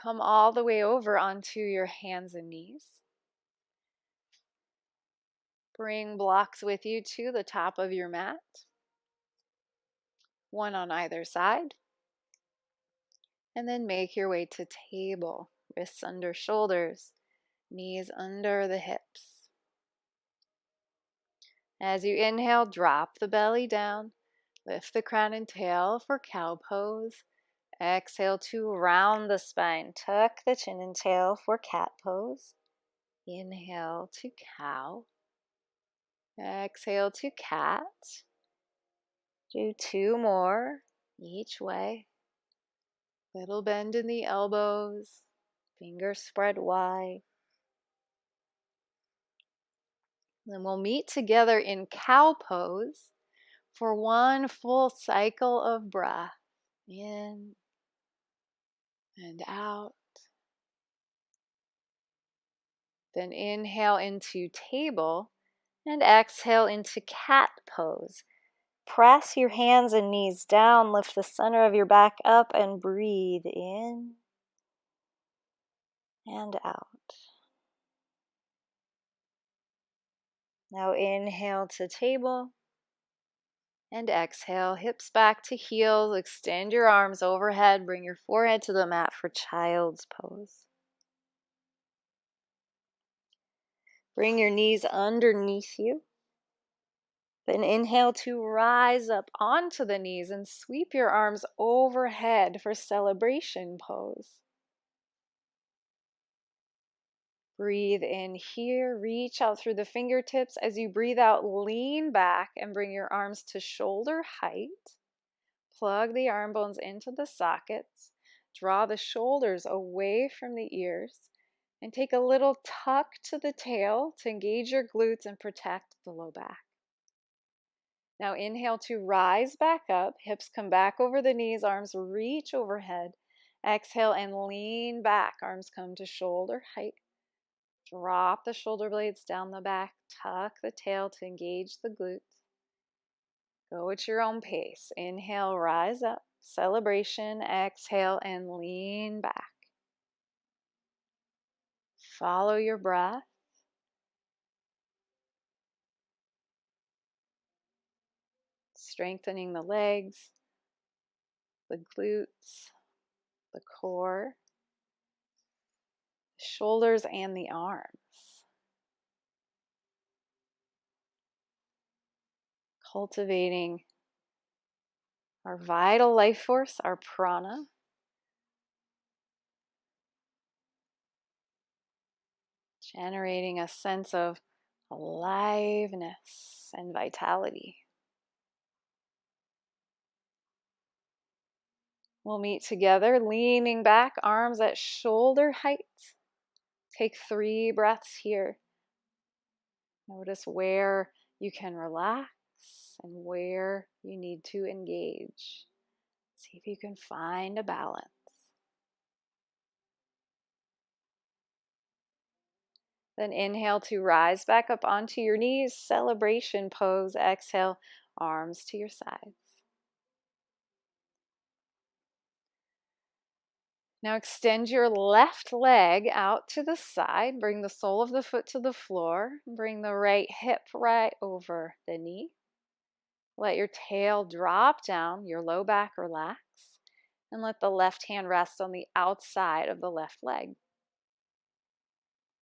Come all the way over onto your hands and knees. Bring blocks with you to the top of your mat, one on either side. And then make your way to table, wrists under shoulders, knees under the hips. As you inhale, drop the belly down, lift the crown and tail for cow pose. Exhale to round the spine, tuck the chin and tail for cat pose. Inhale to cow. Exhale to cat. Do 2 more each way. Little bend in the elbows, fingers spread wide. Then we'll meet together in cow pose for 1 full cycle of breath. In and out. Then inhale into table and exhale into cat pose. Press your hands and knees down, lift the center of your back up and breathe in and out. Now inhale to table and exhale, hips back to heels, extend your arms overhead, bring your forehead to the mat for child's pose. Bring your knees underneath you. Then inhale to rise up onto the knees and sweep your arms overhead for celebration pose. Breathe in here, reach out through the fingertips. As you breathe out, lean back and bring your arms to shoulder height. Plug the arm bones into the sockets. Draw the shoulders away from the ears and take a little tuck to the tail to engage your glutes and protect the low back. Now inhale to rise back up, hips come back over the knees, arms reach overhead. Exhale and lean back, arms come to shoulder height. Drop the shoulder blades down the back, tuck the tail to engage the glutes. Go at your own pace. Inhale, rise up, celebration, exhale and lean back. Follow your breath. Strengthening the legs, the glutes, the core, the shoulders, and the arms. Cultivating our vital life force, our prana. Generating a sense of aliveness and vitality. We'll meet together, leaning back, arms at shoulder height. Take 3 breaths here. Notice where you can relax and where you need to engage. See if you can find a balance. Then inhale to rise back up onto your knees, celebration pose. Exhale, arms to your sides. Now extend your left leg out to the side. Bring the sole of the foot to the floor. Bring the right hip right over the knee. Let your tail drop down, your low back relax, and let the left hand rest on the outside of the left leg.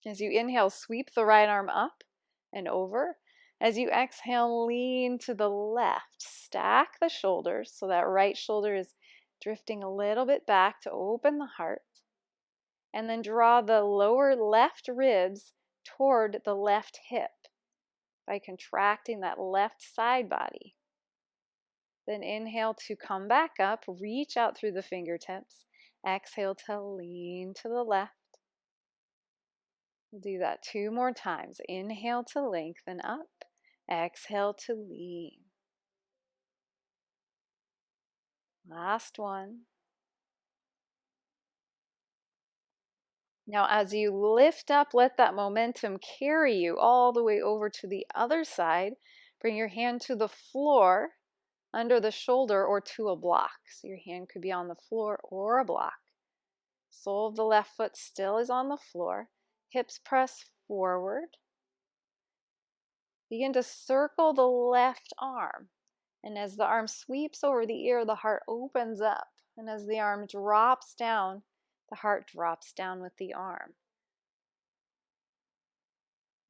As you inhale, sweep the right arm up and over. As you exhale, lean to the left. Stack the shoulders so that right shoulder is drifting a little bit back to open the heart. And then draw the lower left ribs toward the left hip by contracting that left side body. Then inhale to come back up, reach out through the fingertips. Exhale to lean to the left. We'll do that 2 more times. Inhale to lengthen up. Exhale to lean. Last one. Now as you lift up, let that momentum carry you all the way over to the other side. Bring your hand to the floor, under the shoulder, or to a block. So your hand could be on the floor or a block. Sole of the left foot still is on the floor. Hips press forward. Begin to circle the left arm. And as the arm sweeps over the ear, the heart opens up. And as the arm drops down, the heart drops down with the arm.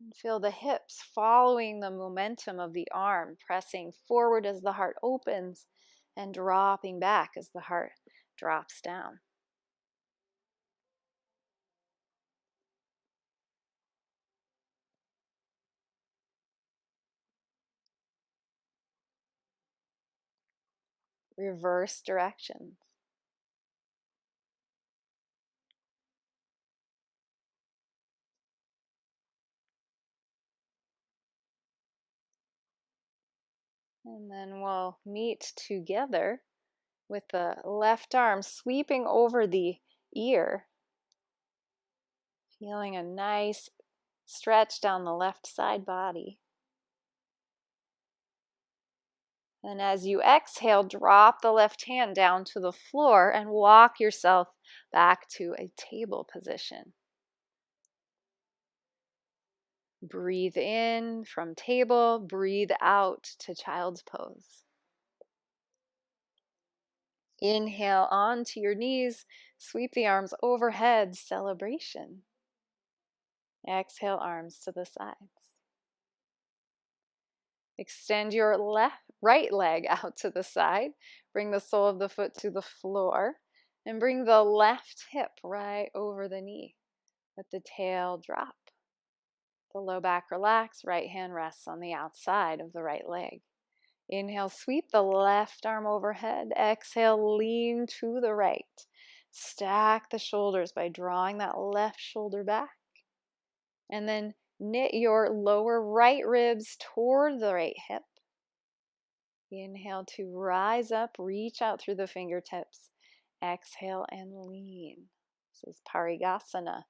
And feel the hips following the momentum of the arm, pressing forward as the heart opens and dropping back as the heart drops down. Reverse directions. And then we'll meet together with the left arm sweeping over the ear, feeling a nice stretch down the left side body. And as you exhale, drop the left hand down to the floor and walk yourself back to a table position. Breathe in from table, breathe out to child's pose. Inhale onto your knees, sweep the arms overhead, celebration. Exhale, arms to the sides. Extend your right leg out to the side. Bring the sole of the foot to the floor and bring the left hip right over the knee. Let the tail drop. The low back relax, right hand rests on the outside of the right leg. Inhale, sweep the left arm overhead. Exhale, lean to the right. Stack the shoulders by drawing that left shoulder back. And then knit your lower right ribs toward the right hip. Inhale to rise up, reach out through the fingertips. Exhale and lean. This is Parigasana,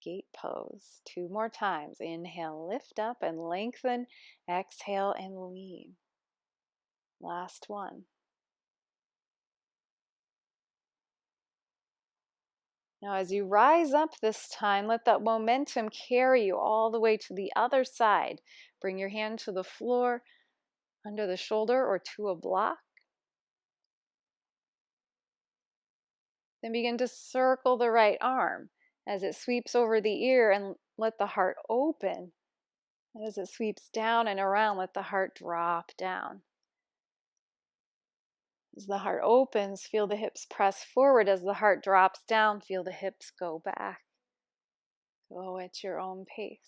gate pose. 2 more times. Inhale, lift up and lengthen. Exhale and lean. Last one. Now, as you rise up this time, let that momentum carry you all the way to the other side. Bring your hand to the floor, under the shoulder, or to a block. Then begin to circle the right arm as it sweeps over the ear and let the heart open. And as it sweeps down and around, let the heart drop down. As the heart opens, feel the hips press forward. As the heart drops down, feel the hips go back. Go at your own pace.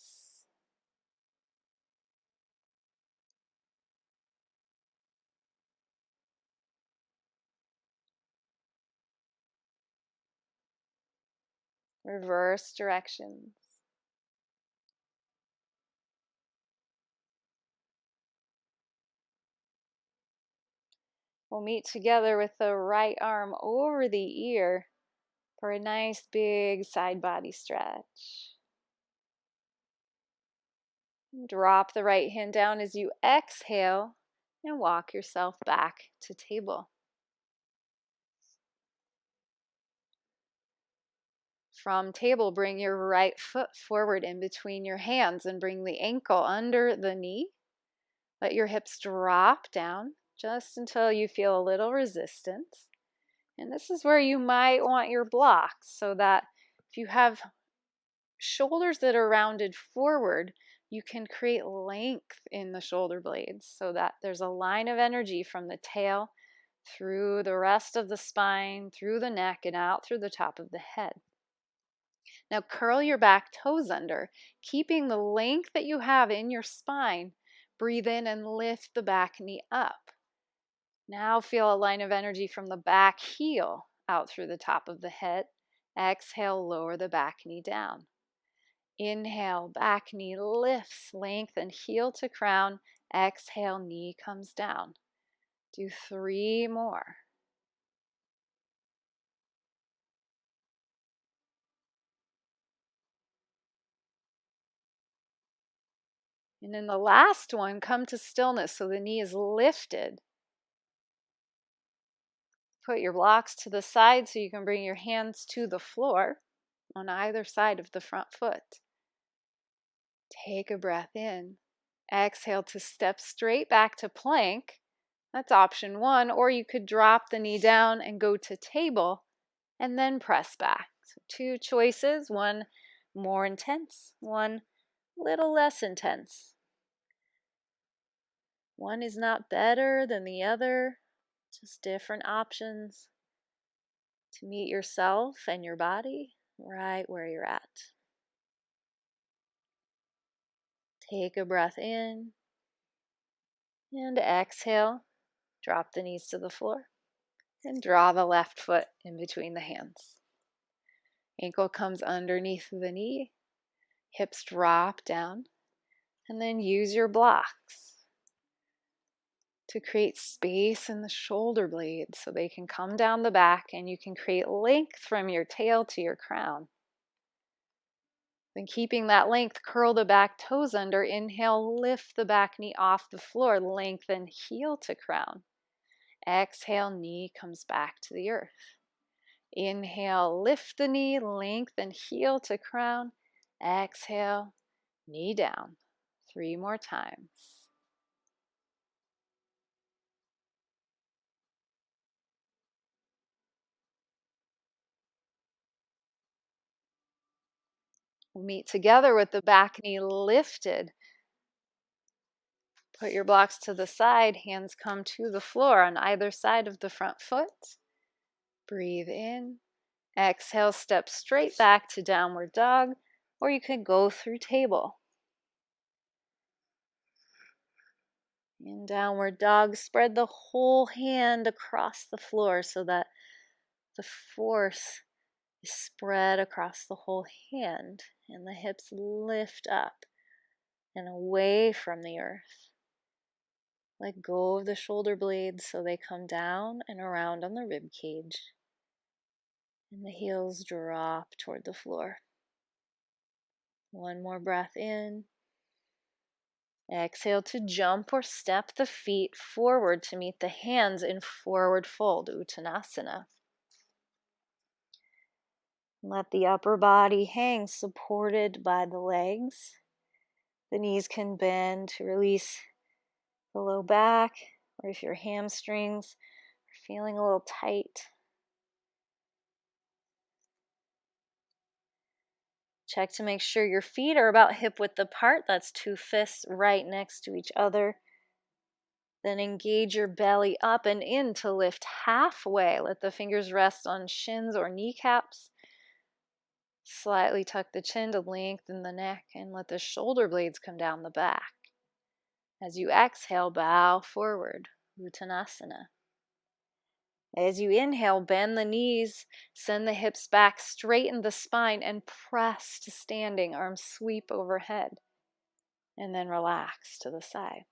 Reverse directions. We'll meet together with the right arm over the ear for a nice big side body stretch. Drop the right hand down as you exhale and walk yourself back to table. From table, bring your right foot forward in between your hands and bring the ankle under the knee. Let your hips drop down just until you feel a little resistance. And this is where you might want your blocks, so that if you have shoulders that are rounded forward, you can create length in the shoulder blades so that there's a line of energy from the tail through the rest of the spine, through the neck, and out through the top of the head. Now curl your back toes under, keeping the length that you have in your spine. Breathe in and lift the back knee up. Now feel a line of energy from the back heel out through the top of the head. Exhale, lower the back knee down. Inhale, back knee lifts, lengthen, heel to crown. Exhale, knee comes down. Do 3 more. And then the last one, come to stillness so the knee is lifted. Put your blocks to the side so you can bring your hands to the floor on either side of the front foot. Take a breath in. Exhale to step straight back to plank. That's option 1. Or you could drop the knee down and go to table and then press back. So 2 choices, one more intense, one little less intense. One is not better than the other, just different options to meet yourself and your body right where you're at. Take a breath in and exhale. Drop the knees to the floor and draw the left foot in between the hands. Ankle comes underneath the knee, hips drop down, and then use your blocks to create space in the shoulder blades so they can come down the back and you can create length from your tail to your crown. Then keeping that length, curl the back toes under. Inhale, lift the back knee off the floor, lengthen heel to crown. Exhale, knee comes back to the earth. Inhale, lift the knee, lengthen heel to crown. Exhale, knee down. 3 more times. We'll meet together with the back knee lifted. Put your blocks to the side, hands come to the floor on either side of the front foot. Breathe in. Exhale, step straight back to downward dog, or you could go through table. In downward dog, spread the whole hand across the floor so that the force is spread across the whole hand and the hips lift up and away from the earth. Let go of the shoulder blades so they come down and around on the rib cage. And the heels drop toward the floor. One more breath in. Exhale to jump or step the feet forward to meet the hands in forward fold, Uttanasana. Let the upper body hang supported by the legs. The knees can bend to release the low back, or if your hamstrings are feeling a little tight. Check to make sure your feet are about hip width apart. That's 2 fists right next to each other. Then engage your belly up and in to lift halfway. Let the fingers rest on shins or kneecaps. Slightly tuck the chin to lengthen the neck and let the shoulder blades come down the back. As you exhale, bow forward, Uttanasana. As you inhale, bend the knees, send the hips back, straighten the spine, and press to standing. Arms sweep overhead. And then relax to the sides.